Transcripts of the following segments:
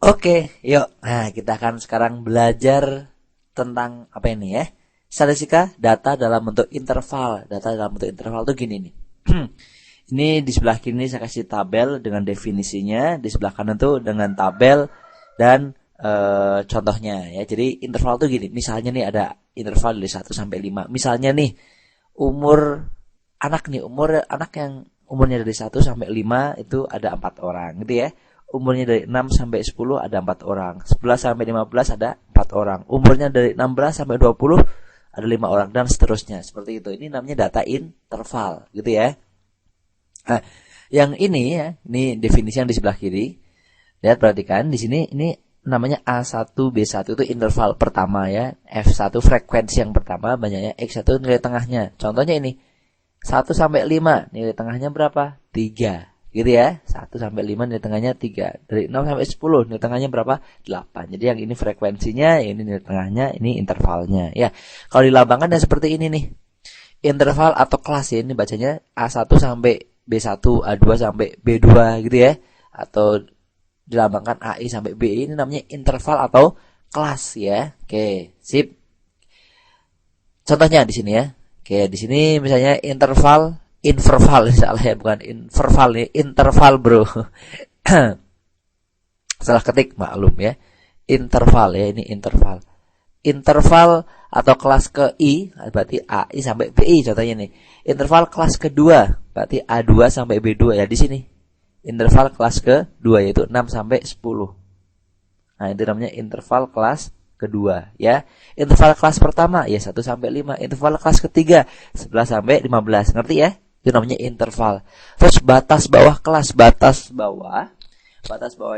Oke, yuk. Nah, kita akan sekarang belajar tentang apa ini ya? Statistika data dalam bentuk interval. Data dalam bentuk interval tuh gini nih. Ini di sebelah kiri saya kasih tabel dengan definisinya, di sebelah kanan tuh dengan tabel dan contohnya ya. Jadi interval tuh gini. Misalnya nih ada interval dari 1 sampai 5. Misalnya nih umur anak yang umurnya dari 1 sampai 5 itu ada 4 orang gitu ya. Umurnya dari 6 sampai 10 ada 4 orang. 11 sampai 15 ada 4 orang. Umurnya dari 16 sampai 20 ada 5 orang dan seterusnya. Seperti itu. Ini namanya data interval gitu ya. Nah, yang ini ya, ini definisi yang di sebelah kiri. Lihat perhatikan di sini ini namanya A1 B1 itu interval pertama ya. F1 frekuensi yang pertama, banyaknya X1 nilai tengahnya. Contohnya ini 1 sampai 5 nilai tengahnya berapa? 3. Gitu ya. 1 sampai 5 nilai tengahnya 3. Dari 0 sampai 10 nilai tengahnya berapa? 8. Jadi yang ini frekuensinya, ini nilai tengahnya, ini intervalnya ya. Kalau dilambangkan ya seperti ini nih. Interval atau kelas ya, ini bacanya A1 sampai B1, A2 sampai B2 gitu ya. Atau dilambangkan AI sampai BI, ini namanya interval atau kelas ya. Oke, sip. Contohnya di sini ya. Oke, di sini misalnya interval salah ya, bukan interval nih, interval bro. Salah ketik maklum ya. Interval ya, ini interval. Interval atau kelas ke I berarti AI sampai BI contohnya nih. Interval kelas kedua berarti A2 sampai B2 ya di sini. Interval kelas kedua yaitu 6 sampai 10. Nah, itu namanya interval kelas kedua ya. Interval kelas pertama ya 1 sampai 5. Interval kelas ketiga 11 sampai 15. Ngerti ya? Itu namanya interval. Terus batas bawah kelas, batas bawah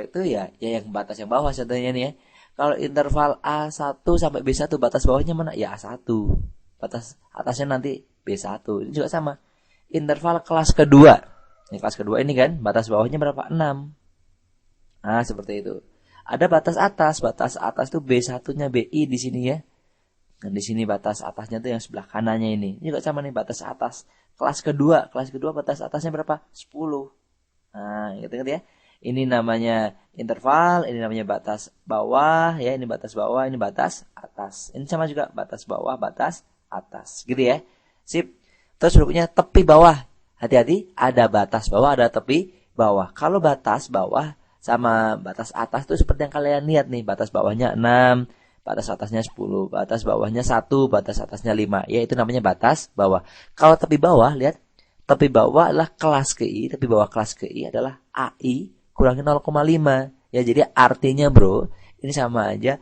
itu ya yang batas yang bawah contohnya nih ya. Kalau interval A1 sampai B1 batas bawahnya mana? Ya A1. Batas atasnya nanti B1. Ini juga sama. Interval kelas kedua. Ini kelas kedua ini kan batas bawahnya berapa? 6. Nah, seperti itu. Ada batas atas tuh B1-nya BI di sini ya. Dan di sini batas atasnya tuh yang sebelah kanannya ini. Ini juga sama nih batas atas. Kelas kedua batas atasnya berapa? 10. Nah, gitu ya. Ini namanya interval, ini namanya batas bawah ya, ini batas bawah, ini batas atas. Ini sama juga batas bawah, batas atas. Gitu ya. Sip. Terus berikutnya tepi bawah. Hati-hati, ada batas bawah, ada tepi bawah. Kalau batas bawah sama batas atas tuh seperti yang kalian lihat nih, batas bawahnya 6, batas atasnya 10, batas bawahnya 1, batas atasnya 5. Ya, itu namanya batas bawah. Kalau tepi bawah, lihat. Tepi bawah adalah kelas KI, tepi bawah kelas KI adalah AI kurangi 0,5. Ya, jadi artinya bro, ini sama aja.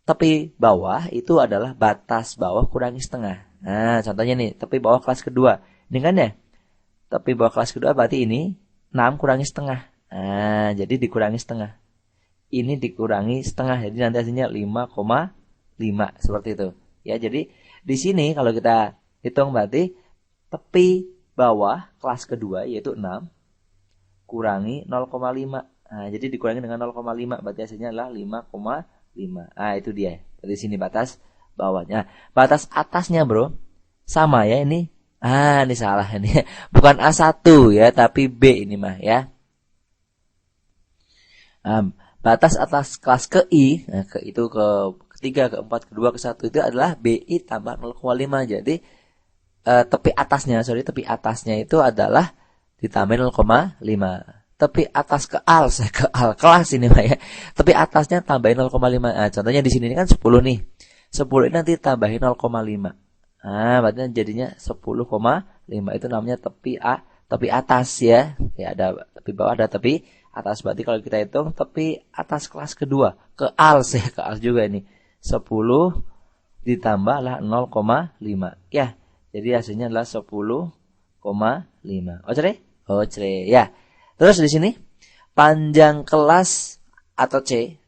Tepi bawah itu adalah batas bawah kurangi setengah. Nah, contohnya nih, tepi bawah kelas kedua. Ini kan ya? Tepi bawah kelas kedua berarti ini 6 kurangi setengah. Nah, jadi dikurangi setengah. Ini dikurangi setengah, jadi nanti hasilnya 5,5 seperti itu. Ya, jadi di sini kalau kita hitung berarti tepi bawah kelas kedua yaitu 6 kurangi 0,5. Nah, jadi dikurangi dengan 0,5 berarti hasilnya adalah 5,5. Nah, itu dia. Dari sini batas bawahnya. Batas atasnya, bro, sama ya ini. Ah, ini salah ini. Bukan A1 ya, tapi B ini mah ya. Batas atas kelas ke I, nah, itu ke ketiga, keempat, kedua, ke-1 itu adalah BI tambah 0,5. Jadi tepi atasnya itu adalah ditambah 0,5. Tepi atas ke al kelas ini mah ya. Tepi atasnya tambahin 0,5. Nah, contohnya di sini ini kan 10 nih. 10 ini nanti tambahin 0,5. Nah, berarti jadinya 10,5. Itu namanya tepi atas ya. Ya, ada tepi bawah, ada tepi atas. Berarti kalau kita hitung tepi atas kelas kedua ke al juga ini. 10 ditambahlah 0,5. Ya. Jadi hasilnya adalah 10,5. Ocre ya. Terus di sini panjang kelas atau C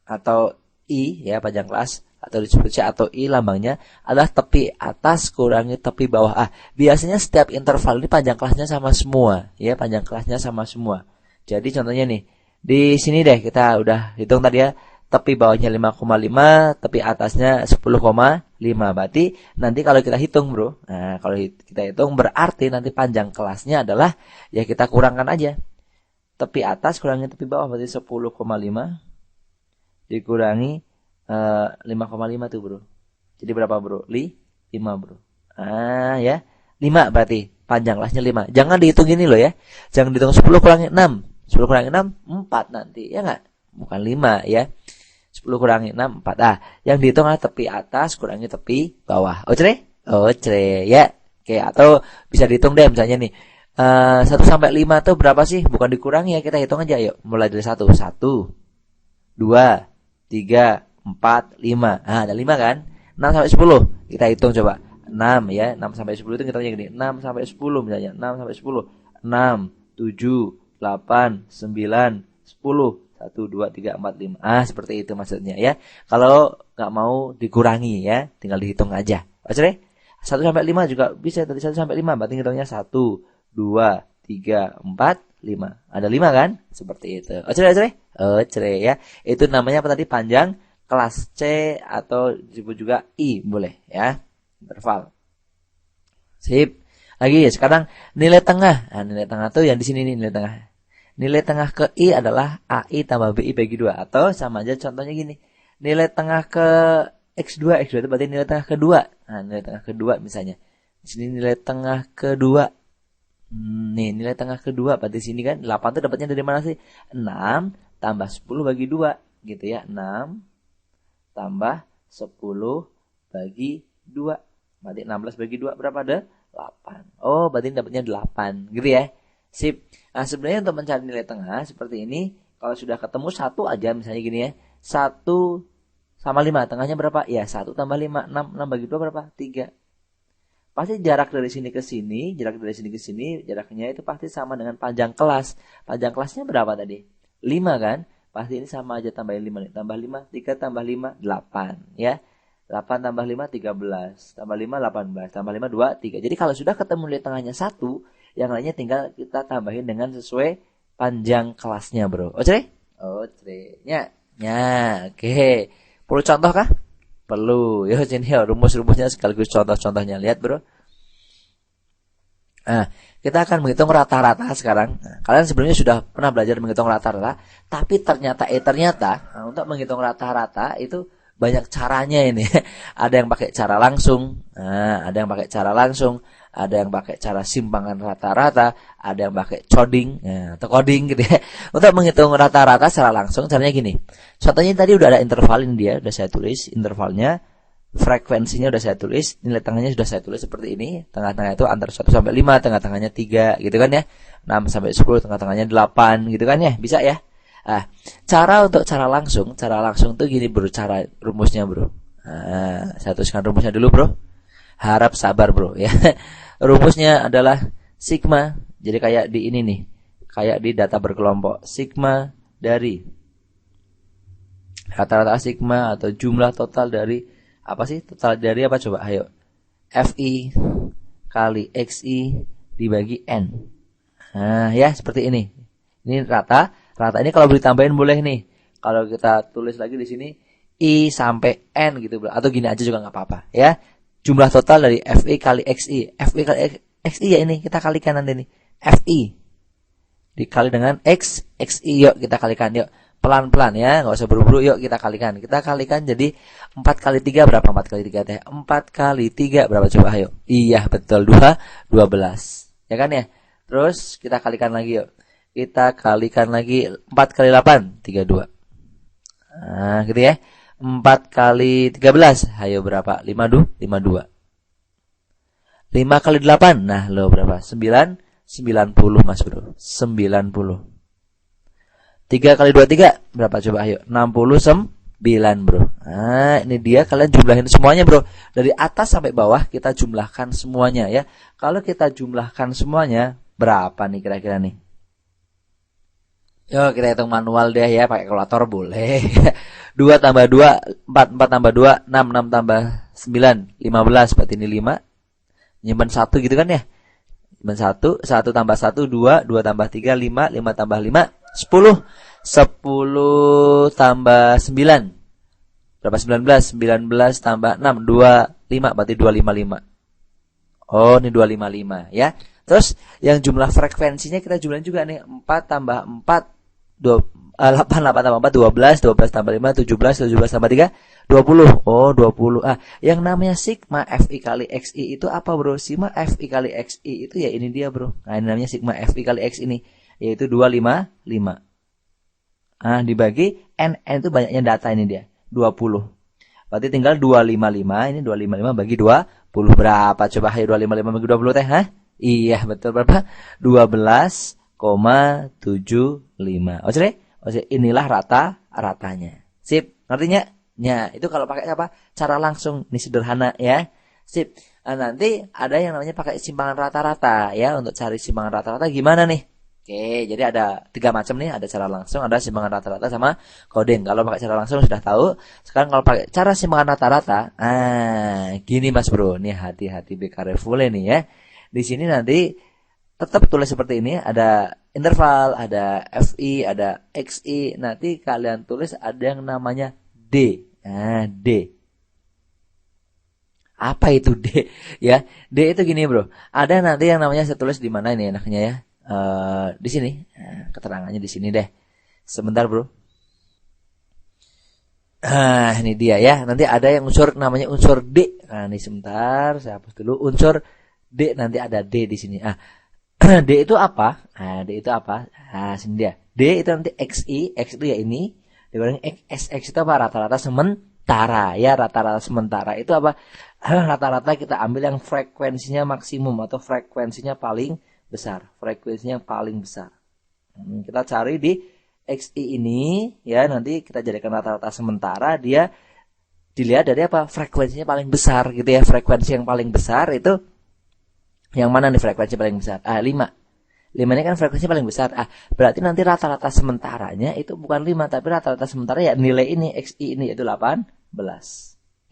atau I ya, panjang kelas atau disebut C atau I lambangnya adalah tepi atas kurangi tepi bawah. Biasanya setiap interval ini panjang kelasnya sama semua ya, panjang kelasnya sama semua. Jadi contohnya nih, di sini deh kita udah hitung tadi ya, tepi bawahnya 5,5, tepi atasnya 10,5. Berarti nanti kalau kita hitung, bro, nah kalau kita hitung berarti nanti panjang kelasnya adalah ya kita kurangkan aja. Tepi atas kurangi tepi bawah berarti 10,5 dikurangi 5,5 tuh bro. Jadi berapa bro? 5 bro. Ya 5 berarti panjang kelasnya 5. Jangan dihitung ini loh ya. Jangan dihitung 10 kurangi 6. 10 kurangi 6 4 nanti ya nggak? Bukan 5 ya. 10 kurangi 6 4. Yang dihitung adalah tepi atas kurangi tepi bawah. Ocre ya. Oke, atau bisa dihitung deh misalnya nih. 1 sampai 5 tuh berapa sih? Bukan dikurangi ya, kita hitung aja yuk. Mulai dari 1. 1 2 3 4 5. Ada 5 kan? 6 sampai 10. Kita hitung coba. 6 ya, 6 sampai 10 itu kita gini. 6 sampai 10 misalnya. 6 sampai 10. 6 7 8 9 10. 1 2 3 4 5. Seperti itu maksudnya ya. Kalau nggak mau dikurangi ya, tinggal dihitung aja. Oke? 1 sampai 5 juga bisa. Tadi 1 sampai 5 berarti hitungnya 1 2 3 4 5. Ada 5 kan? Seperti itu. Oke ya. Itu namanya apa tadi? Panjang kelas C atau disebut juga I boleh ya. Interval. Sip. Lagi sekarang nilai tengah. Nilai tengah tuh yang di sini nih nilai tengah. Nilai tengah ke I adalah AI tambah BI bagi 2 atau sama aja contohnya gini. Nilai tengah ke X2 itu berarti nilai tengah kedua. Nilai tengah kedua misalnya. Di sini nilai tengah kedua. Nih, nilai tengah kedua berarti sini kan 8 tuh dapatnya dari mana sih? 6 tambah 10 bagi 2 gitu ya. 6 tambah 10 bagi 2. Berarti 16 bagi 2 berapa ada? 8. Berarti dapatnya 8 gitu ya. Sip. Sebenarnya untuk mencari nilai tengah seperti ini, kalau sudah ketemu satu aja misalnya gini ya. 1 sama 5, tengahnya berapa? Ya, 1 tambah 5, 6 bagi 2 berapa? 3. Pasti jarak dari sini ke sini, jaraknya itu pasti sama dengan panjang kelas. Panjang kelasnya berapa tadi? 5 kan? Pasti ini sama aja tambahin 5 nih. Tambah 5, 3 tambah 5, 8 ya. 8 tambah 5, 13. Tambah 5, 18. Tambah 5, 2, 3. Jadi kalau sudah ketemu nilai tengahnya 1, yang lainnya tinggal kita tambahin dengan sesuai panjang kelasnya bro. Oke? Ya. Oke. Perlu contoh kah? Perlu. Sini rumus-rumusnya sekaligus contoh-contohnya. Lihat bro. Kita akan menghitung rata-rata sekarang. Kalian sebelumnya sudah pernah belajar menghitung rata-rata. Tapi ternyata untuk menghitung rata-rata itu banyak caranya ini. Ada yang pakai cara langsung. Ada yang pakai cara langsung. Ada yang pakai cara simpangan rata-rata. Ada yang pakai coding atau coding gitu ya. Untuk menghitung rata-rata secara langsung caranya gini. Contohnya tadi udah ada interval ini dia. Udah saya tulis intervalnya. Frekuensinya udah saya tulis. Nilai tengahnya sudah saya tulis seperti ini. Tengah-tengah itu antara 1 sampai 5. Tengah-tengahnya 3 gitu kan ya. 6 sampai 10. Tengah-tengahnya 8 gitu kan ya. Bisa ya. Cara langsung tuh gini bro, cara rumusnya bro. Saya tuliskan rumusnya dulu bro. Harap sabar bro ya. Rumusnya adalah sigma. Jadi kayak di ini nih, kayak di data berkelompok. Sigma dari rata-rata sigma atau jumlah total dari apa sih? Total dari apa coba? Ayo. Fi kali Xi dibagi N. Ya seperti ini. Ini rata ini kalau ditambahin boleh nih. Kalau kita tulis lagi di sini I sampai N gitu atau gini aja juga nggak apa-apa ya. Jumlah total dari Fi kali Xi. Fi kali Xi ya ini kita kalikan nanti nih. Fi dikali dengan Xi yuk kita kalikan yuk. Pelan-pelan ya, nggak usah buru-buru yuk kita kalikan. Kita kalikan jadi 4 kali 3 berapa? 4 kali 3 teh. 4 kali 3 berapa coba ayo. Iya betul 12. Ya kan ya? Terus kita kalikan lagi yuk. Kita kalikan lagi 4 kali 8 32. Gitu ya. 4 kali 13 ayo berapa? 52. 5 kali 8 nah lo berapa? 90 mas bro. 90. 3 kali 23 berapa coba ayo? 69 bro. Ini dia kalian jumlahin semuanya bro. Dari atas sampai bawah kita jumlahkan semuanya ya. Kalau kita jumlahkan semuanya berapa nih kira-kira nih? Yuk kita hitung manual deh ya, pakai kalkulator boleh. 2 tambah 2, 4 tambah 2, 6 tambah 9, 15, berarti ini 5. Nyimpen 1 gitu kan ya. Nyimpen 1, 1 tambah 1, 2, 2 tambah 3, 5, 5 tambah 5, 10. 10 tambah 9. Berapa 19? 19 tambah 6, 25, berarti 255. Ini 255 ya. Terus yang jumlah frekuensinya kita jumlahin juga nih. 4 tambah 4 8 tambah 4 12, 12 tambah 5 17, 17 tambah 3 20. Oh, 20. Yang namanya sigma FI kali XI itu apa, Bro? Sigma FI kali XI itu ya ini dia, Bro. Nah, ini namanya sigma FI kali X ini, yaitu 255. Dibagi N itu banyaknya data ini dia, 20. Berarti tinggal 255, ini 255 bagi 20 berapa? Coba ayo 255 bagi 20 teh, Iya, betul berapa? 12,75. Oke, inilah rata-ratanya. Sip, artinya ya, itu kalau pakai apa? Cara langsung, ini sederhana ya. Sip. Nanti ada yang namanya pakai simpangan rata-rata ya. Untuk cari simpangan rata-rata gimana nih? Oke, jadi ada 3 macam nih. Ada cara langsung, ada simpangan rata-rata sama coding. Kalau pakai cara langsung sudah tahu. Sekarang kalau pakai cara simpangan rata-rata, gini Mas Bro. Nih hati-hati be careful nih ya. Di sini nanti tetap tulis seperti ini, ada interval, ada FI, ada XI. Nanti kalian tulis ada yang namanya D. D. Apa itu D? Ya, D itu gini, Bro. Ada nanti yang namanya saya tulis di mana ini enaknya ya? Di sini. Keterangannya di sini deh. Sebentar, Bro. Ini dia ya. Nanti ada yang unsur namanya unsur D. Ini sebentar, saya hapus dulu unsur D, nanti ada D di sini. D itu apa? D itu apa? Sini dia. D itu nanti XI, X itu ya ini. Dikurangi X itu apa? Rata-rata sementara. Ya, rata-rata sementara itu apa? Rata-rata kita ambil yang frekuensinya maksimum atau frekuensinya paling besar. Frekuensinya paling besar. Kita cari di XI ini, ya, nanti kita jadikan rata-rata sementara, dia dilihat dari apa? Frekuensinya paling besar gitu ya. Frekuensi yang paling besar itu yang mana nih frekuensi paling besar? 5. 5 ini kan frekuensi paling besar. Berarti nanti rata-rata sementaranya itu bukan 5, tapi rata-rata sementara ya nilai ini, XI ini yaitu 18.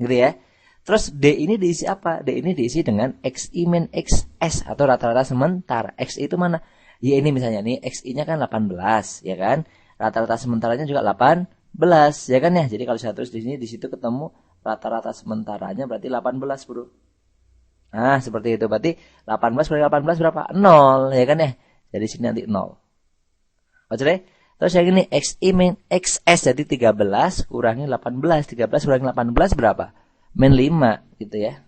Gitu ya. Terus D ini diisi apa? D ini diisi dengan XI min XS atau rata-rata sementara. XI itu mana? Ya ini misalnya nih, XI-nya kan 18, ya kan? Rata-rata sementaranya juga 18, ya kan ya? Jadi kalau saya tulis di sini, di situ ketemu rata-rata sementaranya berarti 18, Bro. Seperti itu. Berarti 18 kali 18 berapa? 0, ya kan ya? Jadi sini nanti 0. Oke. Terus yang ini XI min XS jadi 13 kurangi 18. 13 kurangi 18 berapa? Min 5 gitu ya.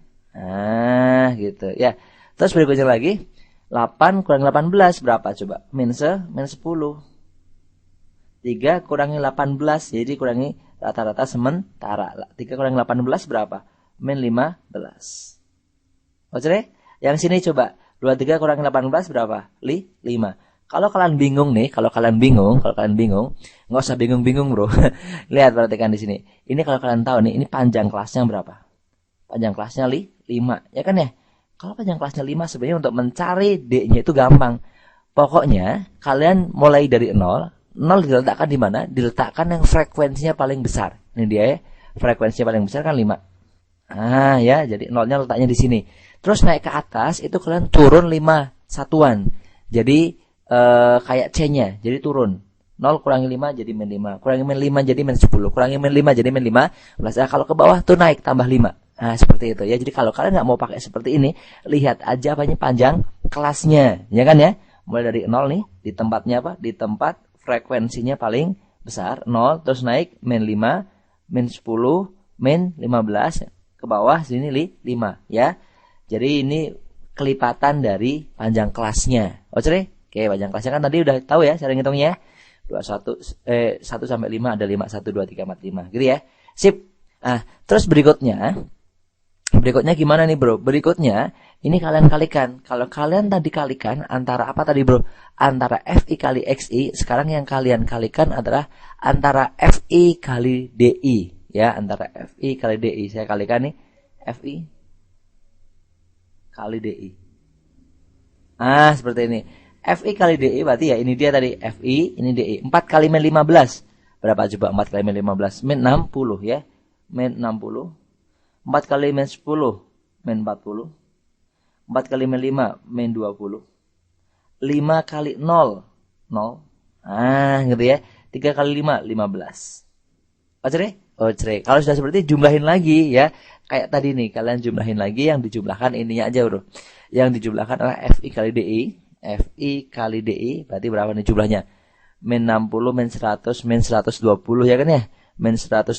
Gitu ya. Terus berikutnya lagi 8 kurangi 18 berapa coba? Min 10. 3 kurangi 18 jadi kurangi rata-rata sementara. 3 kurangi 18 berapa? Min 15. Oke, yang sini coba 23 kurangi 18 berapa? 5. Kalau kalian bingung nih, kalau kalian bingung, nggak usah bingung-bingung, Bro. Lihat, perhatikan di sini. Ini kalau kalian tahu nih, ini panjang kelasnya berapa? Panjang kelasnya 5, ya kan ya? Kalau panjang kelasnya 5 sebenarnya untuk mencari D-nya itu gampang. Pokoknya kalian mulai dari 0 diletakkan di mana? Diletakkan yang frekuensinya paling besar. Ini dia ya. Frekuensinya paling besar kan 5. Ya, jadi 0-nya letaknya di sini. Terus naik ke atas itu kalian turun 5 satuan. Jadi kayak C-nya, jadi turun. 0 kurangi 5 jadi min 5. Kurangi min 5 jadi min 10. Kurangi min 5 jadi min 15. Kalau ke bawah tuh naik tambah 5. Seperti itu ya. Jadi kalau kalian nggak mau pakai seperti ini, lihat aja apanya panjang kelasnya, ya kan ya? Mulai dari 0 nih, di tempatnya apa? Di tempat frekuensinya paling besar, 0, terus naik min 5, min 10, min 15, ke bawah sini 5 ya. Jadi ini kelipatan dari panjang kelasnya. Oke, panjang kelasnya kan tadi udah tahu ya cara ngitungnya. 1 sampai 5 ada 5, 1, 2, 3, 4, 5 gitu ya. Sip. Terus berikutnya gimana nih, Bro? Berikutnya ini kalian kalikan. Kalau kalian tadi kalikan antara apa tadi, Bro? Antara FI kali XI, sekarang yang kalian kalikan adalah antara FI kali DI ya, antara FI kali DI. Saya kalikan nih FI kali DI. Seperti ini. FI kali DI berarti ya ini dia tadi FI, ini DI. 4 kali min 15. Berapa coba 4 kali min 15? Min 60 ya. Min 60. 4 kali min 10 min 40. 4 kali min 5 min 20. 5 kali 0 0. Gitu ya. 3 kali 5 15. Oke. Kalau sudah seperti jumlahin lagi ya. Kayak tadi nih, kalian jumlahin lagi, yang dijumlahkan ininya aja, Bro. Yang dijumlahkan adalah FI kali DI. FI kali DI berarti berapa nih jumlahnya? min 60, min 100, min 120 ya kan ya. Min 120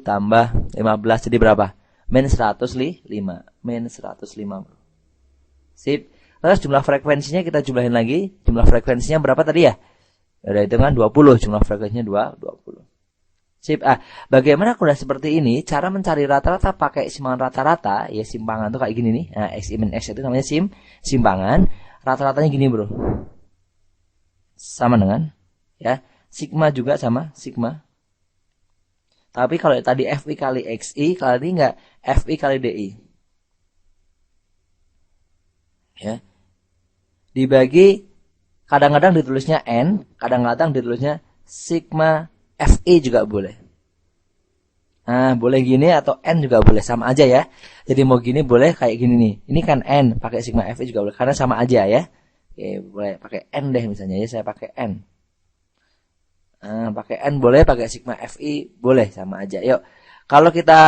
tambah 15 jadi berapa? Min 105. Min 105. Sip. Terus jumlah frekuensinya kita jumlahin lagi. Jumlah frekuensinya berapa tadi ya? Ada hitungan 20. Jumlah frekuensinya 20. Sip. Bagaimana kalau seperti ini? Cara mencari rata-rata pakai simpangan rata-rata. Ya simpangan tuh kayak gini nih. Nah, X min X itu namanya simpangan. Rata-ratanya gini bro. Sama dengan ya. Sigma juga sama. Sigma. Tapi kalau tadi FI kali XI. Kali ini enggak FI kali DI. Ya. Dibagi. Kadang-kadang ditulisnya N. Kadang-kadang ditulisnya Sigma FI juga boleh. Nah, boleh gini atau N juga boleh. Sama aja ya. Jadi mau gini boleh kayak gini nih. Ini kan N. Pakai Sigma FI juga boleh. Karena sama aja ya. Oke, boleh pakai N deh misalnya ya. Saya pakai N. Pakai N boleh. Pakai Sigma FI boleh. Sama aja. Yuk. Kalau kita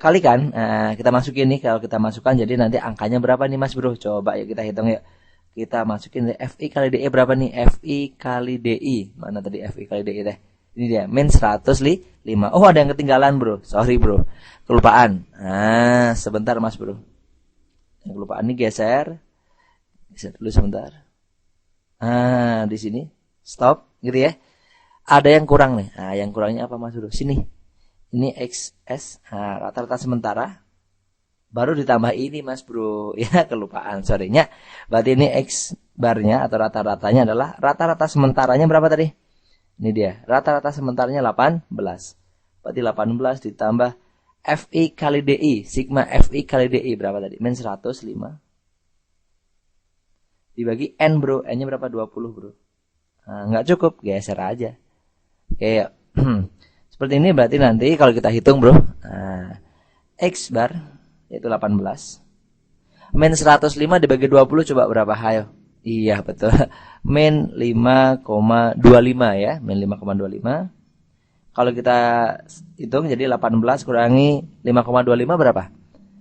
kalikan. Kita masukin nih. Kalau kita masukkan. Jadi nanti angkanya berapa nih mas bro. Coba yuk kita hitung yuk. Kita masukin FI kali DI berapa nih. FI kali DI. Mana tadi FI kali DI teh. Ini dia, min 105. Oh, ada yang ketinggalan, bro. Sorry, bro. Kelupaan. Sebentar, mas, bro. Yang kelupaan ini geser. Geser dulu sebentar. Di sini. Stop, gitu ya. Ada yang kurang nih. Yang kurangnya apa, mas, bro? Sini. Ini XS. Rata-rata sementara. Baru ditambah ini, mas, bro. Ya, kelupaan. Sorry-nya. Berarti ini X barnya atau rata-ratanya adalah rata-rata sementaranya berapa tadi? Ini dia, rata-rata sementaranya 18. Berarti 18 ditambah FI kali DI. Sigma FI kali DI berapa tadi? Min 105. Dibagi N bro. N-nya berapa? 20 bro. Nggak cukup, geser aja. Oke, seperti ini berarti nanti kalau kita hitung bro. X bar, yaitu 18. Min 105 dibagi 20 coba berapa? Hayo. Iya betul. Min 5,25 ya. Min 5,25. Kalau kita hitung jadi 18 kurangi 5,25 berapa?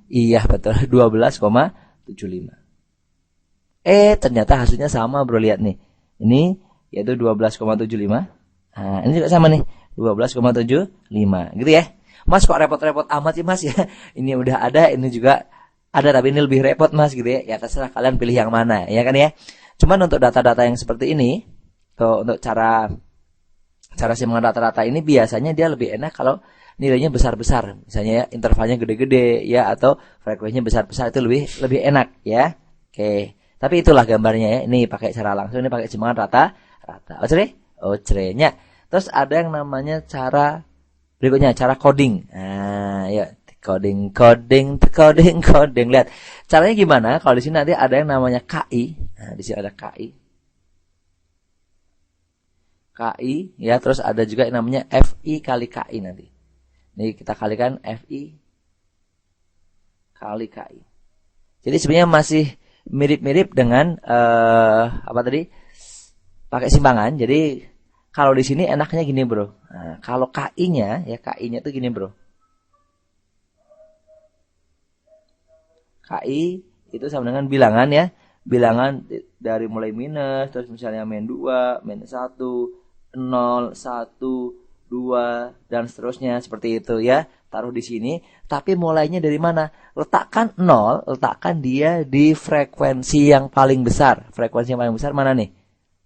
Iya betul. 12,75. Ternyata hasilnya sama bro. Lihat nih. Ini yaitu 12,75. Ini juga sama nih. 12,75. Gitu ya. Mas kok repot-repot amat sih mas ya. Ini udah ada. Ini juga ada tapi ini lebih repot mas gitu ya. Ya terserah kalian pilih yang mana ya kan ya. Cuman untuk data-data yang seperti ini, untuk cara simpangan rata-rata ini biasanya dia lebih enak kalau nilainya besar-besar. Misalnya ya intervalnya gede-gede ya atau frekuensinya besar-besar itu lebih enak ya. Oke. Tapi itulah gambarnya ya. Ini pakai cara langsung, ini pakai simpangan rata-rata. Nya. Terus ada yang namanya cara berikutnya, cara coding. Ya. Coding. Lihat. Caranya gimana? Kalau di sini nanti ada yang namanya KI. Di sini ada KI. KI ya, terus ada juga yang namanya FI kali KI nanti. Nih kita kalikan FI kali KI. Jadi sebenarnya masih mirip-mirip dengan apa tadi? Pakai simpangan. Jadi kalau di sini enaknya gini, bro. Kalau KI-nya ya, KI-nya tuh gini, bro. KI itu sama dengan bilangan ya. Bilangan dari mulai minus, terus misalnya min 2, min 1, 0, 1, 2, dan seterusnya. Seperti itu ya. Taruh di sini. Tapi mulainya dari mana? Letakkan 0, letakkan dia di frekuensi yang paling besar. Frekuensi yang paling besar mana nih?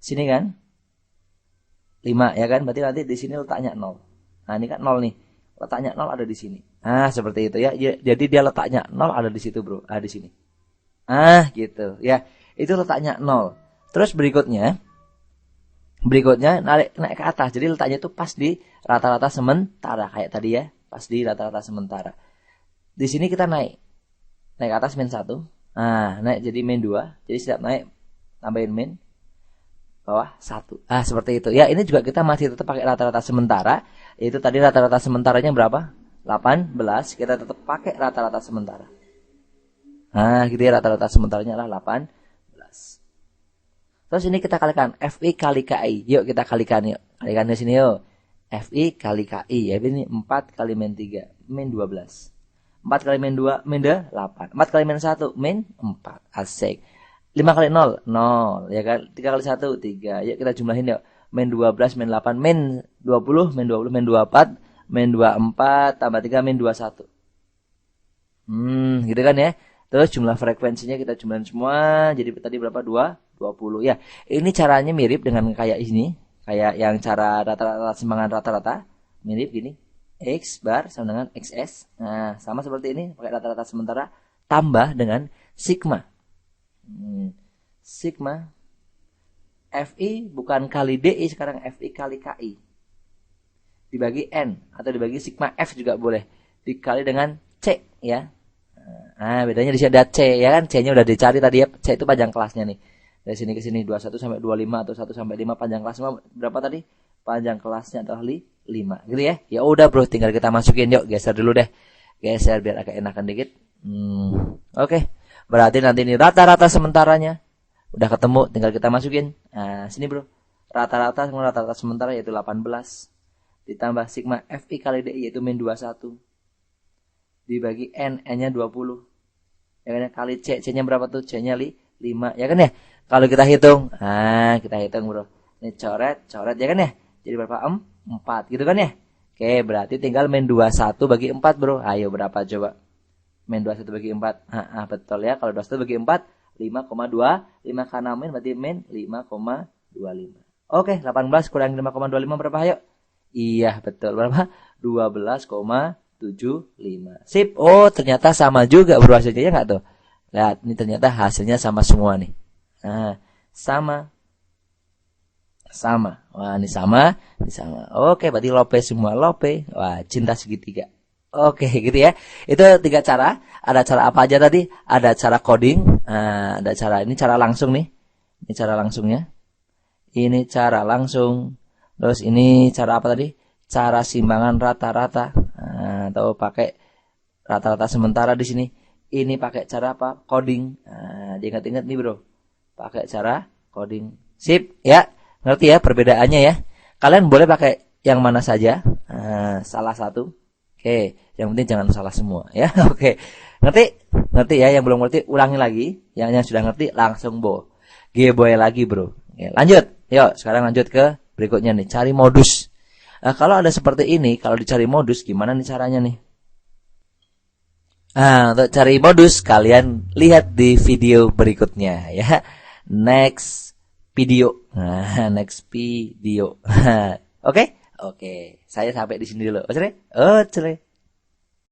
Sini kan? 5 ya kan? Berarti nanti di sini letaknya 0. Nah ini kan 0 nih. Letaknya 0 ada di sini. Seperti itu ya. Jadi dia letaknya 0 ada di situ, bro. Di sini. Gitu ya. Itu letaknya 0. Terus berikutnya naik ke atas. Jadi letaknya itu pas di rata-rata sementara kayak tadi ya. Pas di rata-rata sementara. Di sini kita naik ke atas min 1. Naik jadi min 2. Jadi setiap naik tambahin min bawah 1. Seperti itu. Ya, ini juga kita masih tetap pakai rata-rata sementara. Itu tadi rata-rata sementaranya berapa? 18. Kita tetap pakai rata-rata sementara. Gitu ya, rata-rata sementaranya adalah 18. Terus ini kita kalikan FI kali KI. Yuk kita kalikan yuk. Kalikan di sini yuk. FI kali KI. Ya, ini 4 kali min 3. Min 12. 4 kali min 2. Min 8. 4 kali min 1. Min 4. Asik. 5 kali 0. 0. Ya kan? 3 kali 1. 3. Yuk kita jumlahin yuk. min 12, min 8, min 20, min 20, min 24, min 24, tambah 3, min 21. Gitu kan ya. Terus jumlah frekuensinya kita jumlahin semua. Jadi tadi berapa? 20. Ya, ini caranya mirip dengan kayak ini. Kayak yang cara rata-rata simbangan rata-rata. Mirip gini. X bar sama dengan XS. Nah, sama seperti ini. Pakai rata-rata sementara. Tambah dengan sigma. Sigma. FI bukan kali DI, sekarang FI kali KI. Dibagi N. Atau dibagi sigma F juga boleh. Dikali dengan C ya. Nah, bedanya di sini ada C ya kan. C-nya udah dicari tadi ya. C itu panjang kelasnya nih. Dari sini ke sini 21 sampai 25 atau 1 sampai 5 panjang kelasnya berapa tadi? Panjang kelasnya adalah 5. Gitu ya. Ya udah bro, tinggal kita masukin yuk. Geser dulu deh. Geser biar agak enakan dikit. Oke. Berarti nanti ini rata-rata sementaranya udah ketemu, tinggal kita masukin. Nah, sini bro. Rata-rata sementara yaitu 18 ditambah sigma FI kali DI yaitu min 21 dibagi N-nya 20. Ya kan ya, kali C-nya berapa tuh? C-nya 5. Ya kan ya? Kalau kita hitung, kita hitung bro. Ini coret ya kan ya? Jadi berapa? 4 gitu kan ya? Oke, berarti tinggal min 21 bagi 4 bro. Ayo berapa coba? Min 21 bagi 4. Betul ya. Kalau 21 bagi 4, 5,2. 5 karena min berarti min 5,25. Oke, 18 kurang 5,25 berapa? Ayo. Iya, betul. Berapa? 12,75. Sip. Oh, ternyata sama juga bro hasilnya ya nggak tuh? Lihat, ini ternyata hasilnya sama semua nih. Nah, sama. Wah, ini sama. Oke, berarti lope semua. Lope. Wah, cinta segitiga. Oke, gitu ya. Itu 3 cara. Ada cara apa aja tadi? Ada cara coding. Ada cara, ini cara langsung nih. Ini cara langsungnya. Ini cara langsung. Terus ini cara apa tadi? Cara simbangan rata-rata. Atau pakai rata-rata sementara di sini. Ini pakai cara apa? Coding. Diingat-ingat nih bro. Pakai cara coding. Sip, ya. Ngerti ya perbedaannya ya. Kalian boleh pakai yang mana saja. Salah satu. Oke, yang penting jangan salah semua ya. Oke. Ngerti ya. Yang belum ngerti ulangi lagi. Yang sudah ngerti langsung boy lagi bro. Oke, lanjut. Yuk, sekarang lanjut ke berikutnya nih. Cari modus. Kalau ada seperti ini, kalau dicari modus, gimana nih caranya nih? Untuk cari modus, kalian lihat di video berikutnya ya. Next video. Oke? Oke. Saya sampai di sini dulu. Oke.